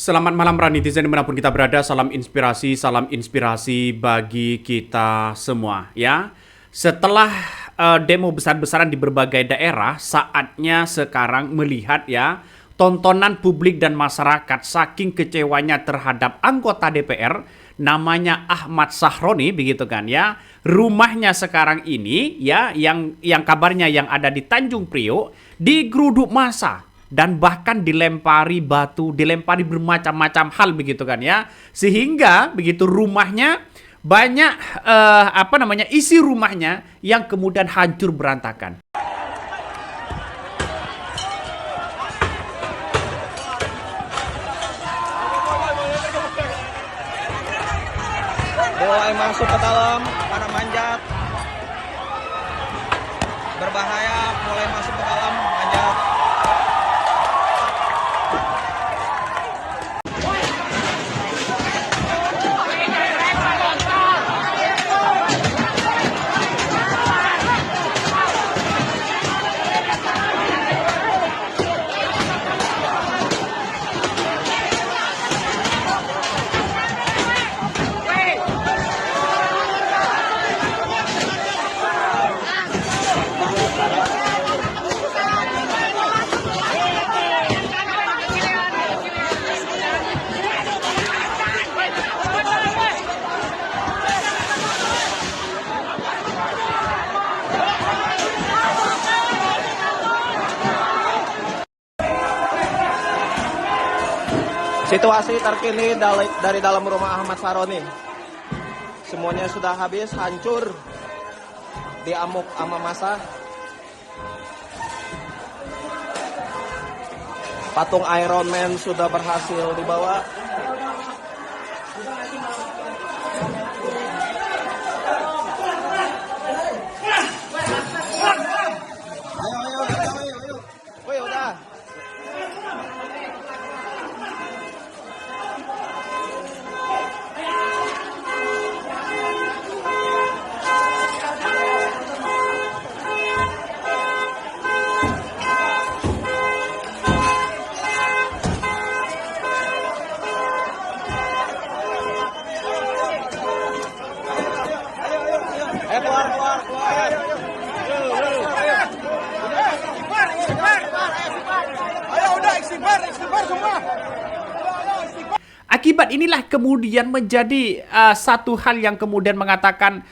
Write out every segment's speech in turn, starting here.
Selamat malam para netizen dimanapun kita berada, salam inspirasi bagi kita semua ya. Setelah demo besar-besaran di berbagai daerah, saatnya sekarang melihat ya tontonan publik dan masyarakat saking kecewanya terhadap anggota DPR namanya Ahmad Sahroni begitu kan ya. Rumahnya sekarang ini ya yang kabarnya yang ada di Tanjung Priok digeruduk massa dan bahkan dilempari batu, dilempari bermacam-macam hal begitu kan ya. Sehingga begitu rumahnya banyak isi rumahnya yang kemudian hancur berantakan. Mulai masuk ke dalam, pada manjat, berbahaya, mulai masuk ke dalam, manjat. Situasi terkini dari dalam rumah Ahmad Sahroni. Semuanya sudah habis, hancur, diamuk sama massa. Patung Iron Man sudah berhasil dibawa. Ayo. Woi, udah. Keluar. Ayo udah istighfar semua. Akibat inilah kemudian menjadi satu hal yang kemudian mengatakan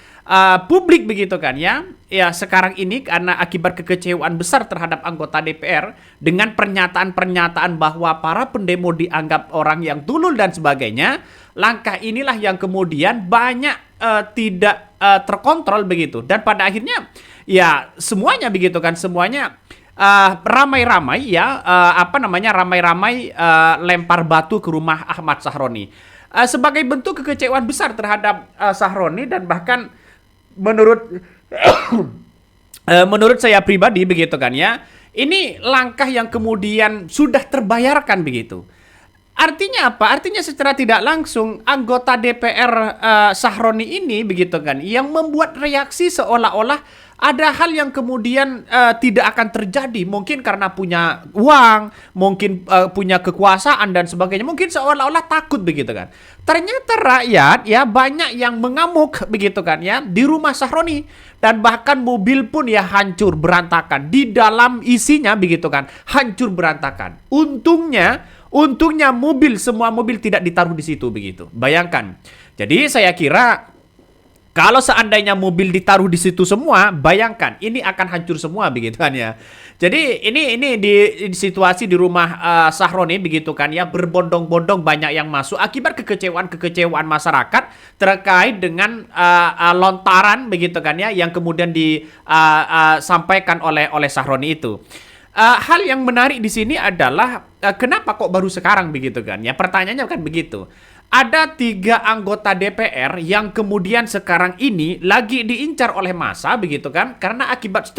publik begitu kan ya. Ya sekarang ini karena akibat kekecewaan besar terhadap anggota DPR dengan pernyataan-pernyataan bahwa para pendemo dianggap orang yang tulul dan sebagainya. Langkah inilah yang kemudian banyak tidak terkontrol begitu. Dan pada akhirnya ya semuanya begitu kan, semuanya ramai-ramai ya ramai-ramai lempar batu ke rumah Ahmad Sahroni sebagai bentuk kekecewaan besar terhadap Sahroni. Dan bahkan menurut saya pribadi begitu kan ya, ini langkah yang kemudian sudah terbayarkan begitu. Artinya apa? Artinya secara tidak langsung anggota DPR Sahroni ini begitu kan yang membuat reaksi seolah-olah ada hal yang kemudian tidak akan terjadi, mungkin karena punya uang, mungkin punya kekuasaan dan sebagainya, mungkin seolah-olah takut begitu kan. Ternyata rakyat ya banyak yang mengamuk begitu kan ya di rumah Sahroni, dan bahkan mobil pun ya hancur berantakan di dalam isinya begitu kan, hancur berantakan. Untungnya semua mobil tidak ditaruh di situ begitu. Bayangkan. Jadi saya kira kalau seandainya mobil ditaruh di situ semua, bayangkan ini akan hancur semua begitu kan ya. Jadi ini di situasi di rumah Sahroni begitu kan ya, berbondong-bondong banyak yang masuk akibat kekecewaan masyarakat terkait dengan lontaran begitu kan ya yang kemudian disampaikan oleh Sahroni itu. Hal yang menarik di sini adalah kenapa kok baru sekarang begitu kan ya, pertanyaannya kan begitu. Ada 3 anggota DPR yang kemudian sekarang ini lagi diincar oleh massa begitu kan, karena akibat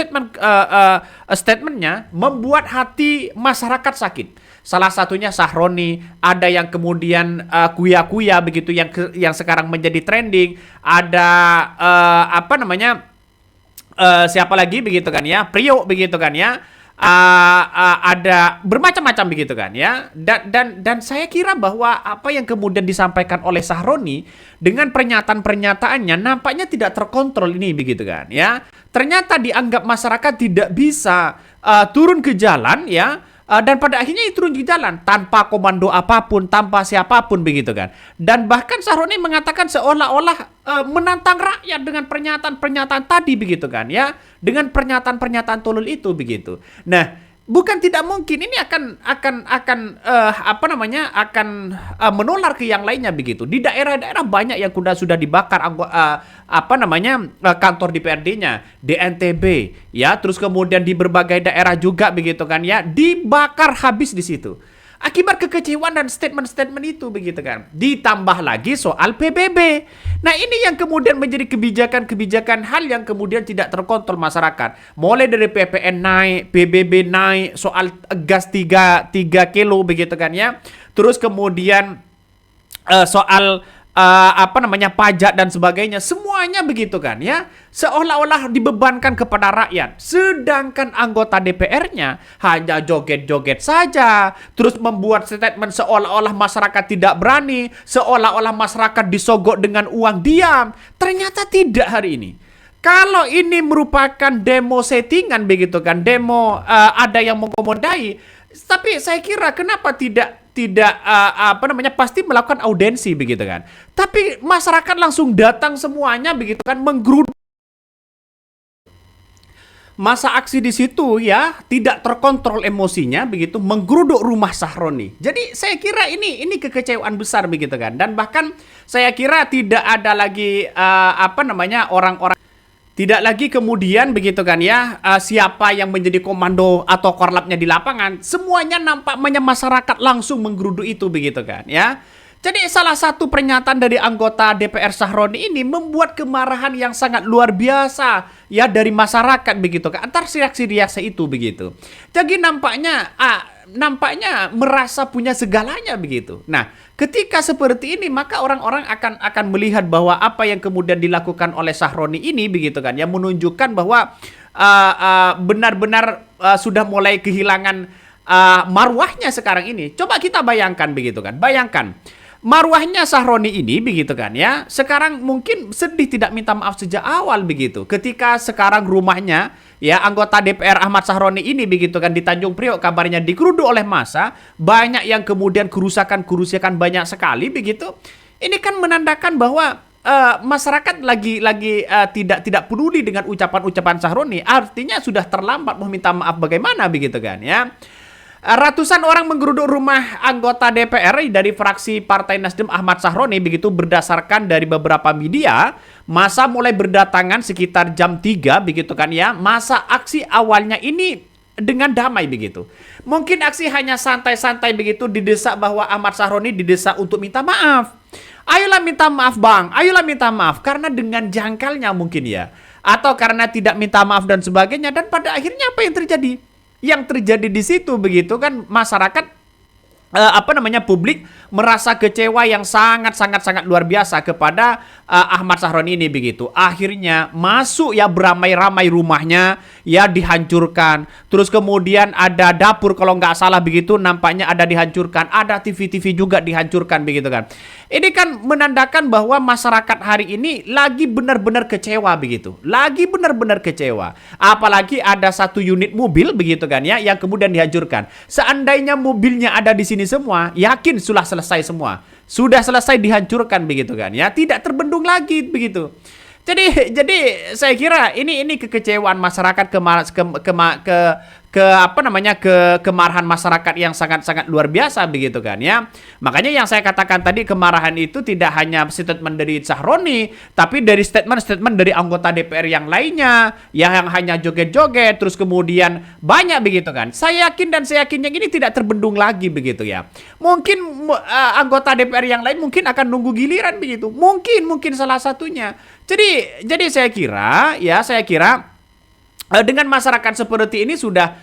statementnya membuat hati masyarakat sakit. Salah satunya Sahroni, ada yang kemudian kuya-kuya begitu yang sekarang menjadi trending, ada siapa lagi begitu kan ya, Priok begitu kan ya. ada bermacam-macam begitu kan ya. Dan saya kira bahwa apa yang kemudian disampaikan oleh Sahroni dengan pernyataan-pernyataannya nampaknya tidak terkontrol ini begitu kan ya. Ternyata dianggap masyarakat tidak bisa turun ke jalan ya. Dan pada akhirnya turun ke jalan tanpa komando apapun, tanpa siapapun begitu kan. Dan bahkan Sahroni mengatakan seolah-olah menantang rakyat dengan pernyataan-pernyataan tadi begitu kan ya. Dengan pernyataan-pernyataan tolol itu begitu. Nah, bukan tidak mungkin ini akan menular ke yang lainnya begitu. Di daerah-daerah banyak yang sudah dibakar kantor DPRD-nya, di NTB ya, terus kemudian di berbagai daerah juga begitu kan ya, dibakar habis di situ. Akibat kekecewaan dan statement-statement itu begitu kan. Ditambah lagi soal PBB. Nah, ini yang kemudian menjadi kebijakan-kebijakan hal yang kemudian tidak terkontrol masyarakat. Mulai dari PPN naik, PBB naik, soal gas 3 kilo begitu kan ya. Terus kemudian soal pajak dan sebagainya, semuanya begitu kan ya, seolah-olah dibebankan kepada rakyat, sedangkan anggota DPR-nya hanya joget-joget saja, terus membuat statement seolah-olah masyarakat tidak berani, seolah-olah masyarakat disogok dengan uang diam. Ternyata tidak hari ini. Kalau ini merupakan demo settingan begitu kan, demo ada yang mengkomodai, tapi saya kira kenapa tidak pasti melakukan audensi begitu kan. Tapi masyarakat langsung datang semuanya begitu kan, menggeruduk. Masa aksi di situ ya, tidak terkontrol emosinya begitu, menggeruduk rumah Sahroni. Jadi saya kira ini kekecewaan besar begitu kan. Dan bahkan saya kira tidak ada lagi orang-orang, tidak lagi kemudian begitu kan ya, siapa yang menjadi komando atau korlapnya di lapangan. Semuanya nampaknya masyarakat langsung menggeruduk itu begitu kan ya. Jadi salah satu pernyataan dari anggota DPR Sahroni ini membuat kemarahan yang sangat luar biasa ya dari masyarakat begitu kan. Antar reaksi-reaksi itu begitu. Jadi nampaknya merasa punya segalanya begitu. Nah, ketika seperti ini maka orang-orang akan melihat bahwa apa yang kemudian dilakukan oleh Sahroni ini begitu kan, yang menunjukkan bahwa benar-benar sudah mulai kehilangan marwahnya sekarang ini. Coba kita bayangkan begitu kan. Bayangkan marwahnya Sahroni ini begitu kan ya, sekarang mungkin sedih tidak minta maaf sejak awal begitu. Ketika sekarang rumahnya ya, anggota DPR Ahmad Sahroni ini begitu kan di Tanjung Priok kabarnya digeruduk oleh massa, banyak yang kemudian kerusakan banyak sekali begitu. Ini kan menandakan bahwa masyarakat lagi tidak peduli dengan ucapan-ucapan Sahroni. Artinya sudah terlambat mau minta maaf bagaimana begitu kan ya. Ratusan orang menggeruduk rumah anggota DPR dari fraksi Partai Nasdem Ahmad Sahroni begitu, berdasarkan dari beberapa media. Masa mulai berdatangan sekitar jam 3 begitu kan ya. Masa aksi awalnya ini dengan damai begitu. Mungkin aksi hanya santai-santai begitu, didesak bahwa Ahmad Sahroni didesak untuk minta maaf. Ayolah minta maaf bang, ayolah minta maaf, karena dengan jangkalnya mungkin ya, atau karena tidak minta maaf dan sebagainya. Dan pada akhirnya apa yang terjadi? Yang terjadi di situ begitu kan, masyarakat publik merasa kecewa yang sangat luar biasa kepada Ahmad Sahroni ini begitu. Akhirnya masuk ya, beramai-ramai rumahnya ya dihancurkan. Terus kemudian ada dapur kalau nggak salah begitu, nampaknya ada dihancurkan. Ada TV-TV juga dihancurkan begitu kan. Ini kan menandakan bahwa masyarakat hari ini lagi benar-benar kecewa begitu. Lagi benar-benar kecewa. Apalagi ada satu unit mobil begitu kan ya, yang kemudian dihancurkan. Seandainya mobilnya ada di sini semua, yakin sudah selesai semua. Sudah selesai dihancurkan begitu kan ya, tidak terbendung lagi begitu. Jadi saya kira ini kekecewaan masyarakat, kemarahan masyarakat yang sangat luar biasa begitu kan ya. Makanya yang saya katakan tadi, kemarahan itu tidak hanya statement dari Sahroni, tapi dari statement dari anggota DPR yang lainnya yang hanya joget-joget, terus kemudian banyak begitu kan. Saya yakin yang ini tidak terbendung lagi begitu ya. Mungkin anggota DPR yang lain mungkin akan nunggu giliran begitu. Mungkin salah satunya. Jadi saya kira Dengan masyarakat seperti ini sudah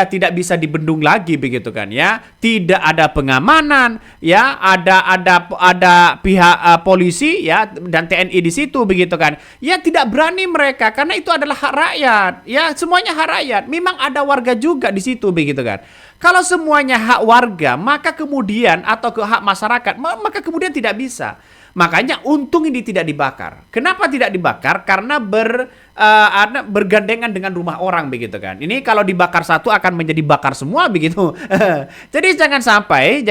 tidak bisa dibendung lagi begitu kan ya. Tidak ada pengamanan ya, ada pihak polisi ya dan TNI di situ begitu kan. Ya tidak berani mereka karena itu adalah hak rakyat. Ya semuanya hak rakyat. Memang ada warga juga di situ begitu kan. Kalau semuanya hak warga, maka kemudian atau ke hak masyarakat, maka kemudian tidak bisa. Makanya untung ini tidak dibakar. Kenapa tidak dibakar? Karena bergandengan dengan rumah orang begitu kan. Ini kalau dibakar satu akan menjadi bakar semua begitu. Jadi jangan sampai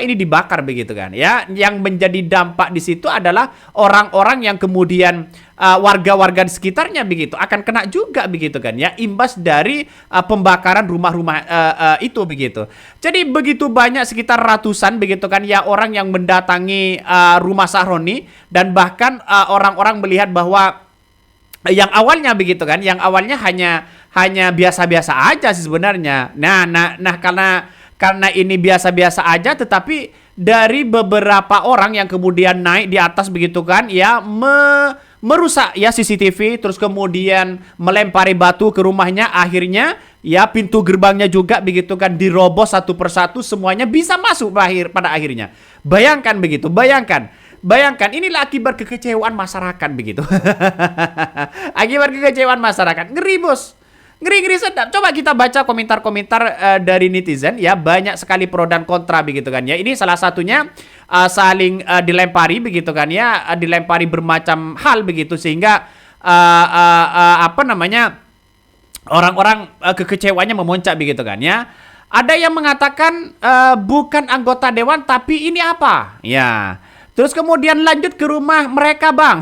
ini dibakar begitu kan. Ya, yang menjadi dampak di situ adalah orang-orang yang kemudian warga-warga di sekitarnya begitu akan kena juga begitu kan ya, imbas dari pembakaran rumah-rumah itu begitu. Jadi begitu banyak sekitar ratusan begitu kan ya orang yang mendatangi rumah Sahroni, dan bahkan orang-orang melihat bahwa yang awalnya begitu kan, yang awalnya hanya biasa-biasa aja sih sebenarnya. Nah karena ini biasa-biasa aja, tetapi dari beberapa orang yang kemudian naik di atas begitu kan ya, merusak ya CCTV, terus kemudian melempari batu ke rumahnya, akhirnya ya pintu gerbangnya juga begitu kan dirobos satu persatu, semuanya bisa masuk pada akhirnya. Bayangkan begitu, bayangkan inilah akibat kekecewaan masyarakat begitu. Akibat kekecewaan masyarakat, ngeri bos. Ngeri sedap. Coba kita baca komentar-komentar dari netizen ya, banyak sekali pro dan kontra begitu kan ya. Ini salah satunya saling dilempari begitu kan ya, dilempari bermacam hal begitu sehingga orang-orang kekecewaannya memuncak begitu kan ya. Ada yang mengatakan bukan anggota dewan tapi ini apa? Ya. Terus kemudian lanjut ke rumah mereka bang.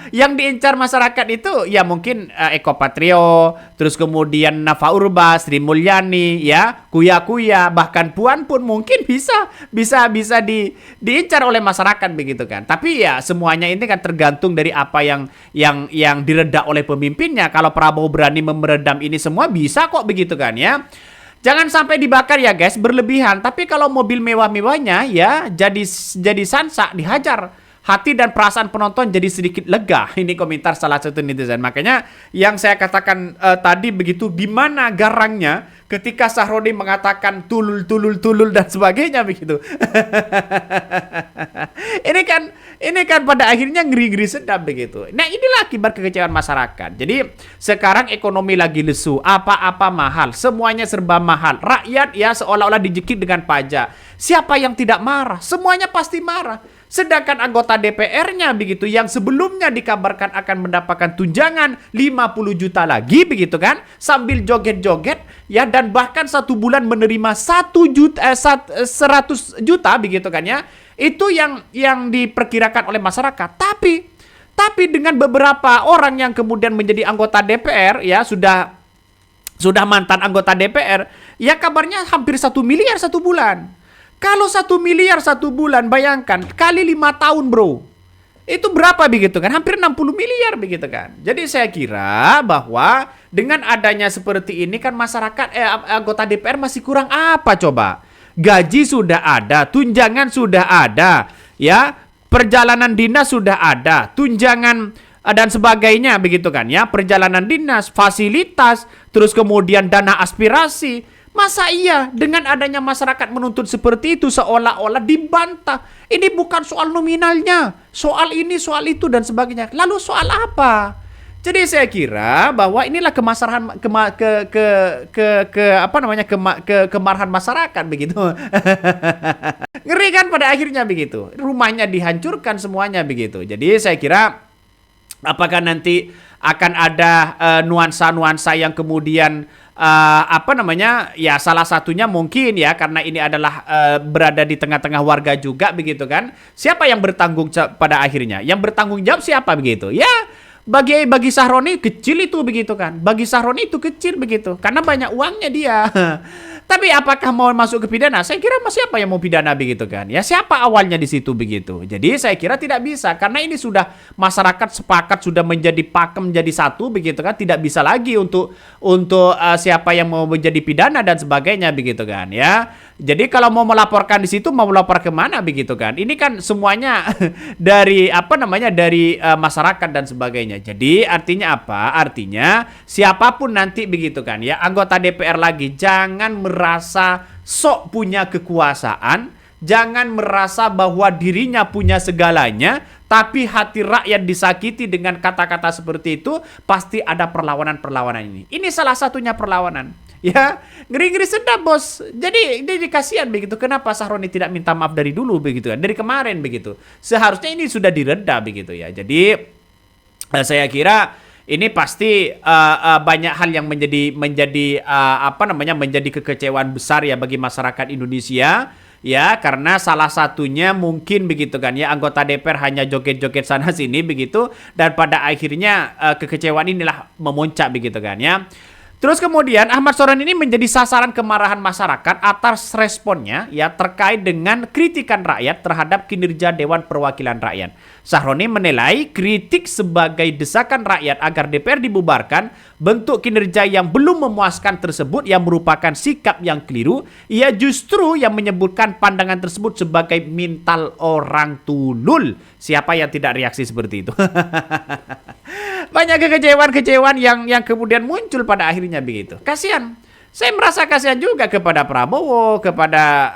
Yang diincar masyarakat itu ya mungkin Eko Patrio, terus kemudian Nafa Urba, Sri Mulyani, ya Kuya, bahkan Puan pun mungkin bisa diincar oleh masyarakat begitu kan. Tapi ya semuanya ini kan tergantung dari apa yang diredak oleh pemimpinnya. Kalau Prabowo berani meredam ini semua bisa kok begitu kan ya. Jangan sampai dibakar ya guys, berlebihan. Tapi kalau mobil mewah-mewahnya ya jadi sansak, dihajar. Hati dan perasaan penonton jadi sedikit lega. Ini komentar salah satu netizen. Makanya yang saya katakan tadi begitu, di mana garangnya ketika Sahroni mengatakan tulul dan sebagainya begitu. Ini kan pada akhirnya ngeri-ngeri sedap begitu. Nah inilah akibat kekecewaan masyarakat. Jadi sekarang ekonomi lagi lesu, apa-apa mahal, semuanya serba mahal. Rakyat ya seolah-olah dijekit dengan pajak. Siapa yang tidak marah? Semuanya pasti marah. Sedangkan anggota DPR-nya begitu yang sebelumnya dikabarkan akan mendapatkan tunjangan 50 juta lagi begitu kan, sambil joget-joget ya, dan bahkan satu bulan menerima 100 juta begitu kan ya. Itu yang diperkirakan oleh masyarakat. Tapi dengan beberapa orang yang kemudian menjadi anggota DPR ya, sudah mantan anggota DPR, ya kabarnya hampir 1 miliar satu bulan. Kalau 1 miliar satu bulan, bayangkan kali 5 tahun bro, itu berapa begitu kan? Hampir 60 miliar begitu kan. Jadi saya kira bahwa dengan adanya seperti ini kan masyarakat anggota DPR masih kurang apa coba? Gaji sudah ada, tunjangan sudah ada, ya, perjalanan dinas sudah ada, tunjangan dan sebagainya begitu kan ya, perjalanan dinas, fasilitas, terus kemudian dana aspirasi. Masa iya dengan adanya masyarakat menuntut seperti itu seolah-olah dibantah? Ini bukan soal nominalnya, soal ini, soal itu dan sebagainya. Lalu soal apa? Jadi saya kira bahwa inilah kemarahan masyarakat begitu. Ngeri kan pada akhirnya begitu. Rumahnya dihancurkan semuanya begitu. Jadi saya kira apakah nanti akan ada nuansa-nuansa yang kemudian ya salah satunya mungkin ya karena ini adalah berada di tengah-tengah warga juga begitu kan. Siapa yang bertanggung jawab pada akhirnya? Yang bertanggung jawab siapa begitu? Ya bagi Sahroni kecil itu begitu kan. Bagi Sahroni itu kecil begitu karena banyak uangnya dia. Tapi apakah mau masuk ke pidana? Saya kira siapa yang mau pidana begitu kan? Ya siapa awalnya di situ begitu. Jadi saya kira tidak bisa karena ini sudah masyarakat sepakat sudah menjadi pakem menjadi satu begitu kan? Tidak bisa lagi untuk siapa yang mau menjadi pidana dan sebagainya begitu kan ya. Jadi kalau mau melaporkan di situ mau melapor kemana begitu kan? Ini kan semuanya dari dari masyarakat dan sebagainya. Jadi artinya apa? Artinya siapapun nanti begitu kan ya anggota DPR lagi jangan merasa sok punya kekuasaan, jangan merasa bahwa dirinya punya segalanya, tapi hati rakyat disakiti dengan kata-kata seperti itu, pasti ada perlawanan-perlawanan ini. Ini salah satunya perlawanan. Ya, ngeri-ngeri sedap bos. Jadi kasihan begitu. Kenapa Sahroni tidak minta maaf dari dulu begitu kan? Dari kemarin begitu. Seharusnya ini sudah direda begitu ya. Jadi saya kira ini pasti banyak hal yang menjadi kekecewaan besar ya bagi masyarakat Indonesia ya karena salah satunya mungkin begitu kan ya anggota DPR hanya joget-joget sana sini begitu dan pada akhirnya kekecewaan inilah memuncak begitu kan ya. Terus kemudian Ahmad Saroni ini menjadi sasaran kemarahan masyarakat atas responnya ya terkait dengan kritikan rakyat terhadap kinerja Dewan Perwakilan Rakyat. Saroni menilai kritik sebagai desakan rakyat agar DPR dibubarkan bentuk kinerja yang belum memuaskan tersebut yang merupakan sikap yang keliru. Ia justru yang menyebutkan pandangan tersebut sebagai mintal orang tulul. Siapa yang tidak reaksi seperti itu? Banyak kekecewaan yang kemudian muncul pada akhirnya begitu. Kasihan. Saya merasa kasihan juga kepada Prabowo, kepada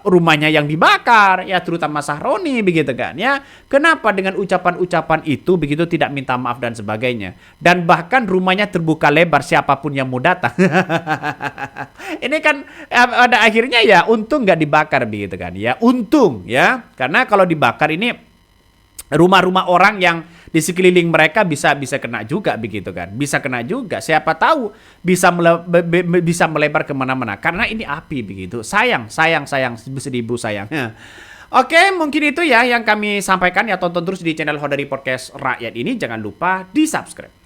rumahnya yang dibakar, ya terutama Sahroni begitu kan ya. Kenapa dengan ucapan-ucapan itu begitu tidak minta maaf dan sebagainya. Dan bahkan rumahnya terbuka lebar siapapun yang mau datang. Ini kan pada akhirnya ya untung nggak dibakar begitu kan ya. Untung ya. Karena kalau dibakar ini rumah-rumah orang yang di sekeliling mereka bisa kena juga begitu kan, bisa kena juga. Siapa tahu bisa melebar kemana-mana karena ini api begitu. Sayang, seribu sayang. Oke, mungkin itu ya yang kami sampaikan ya. Tonton terus di channel Hodari Podcast Rakyat ini. Jangan lupa di subscribe.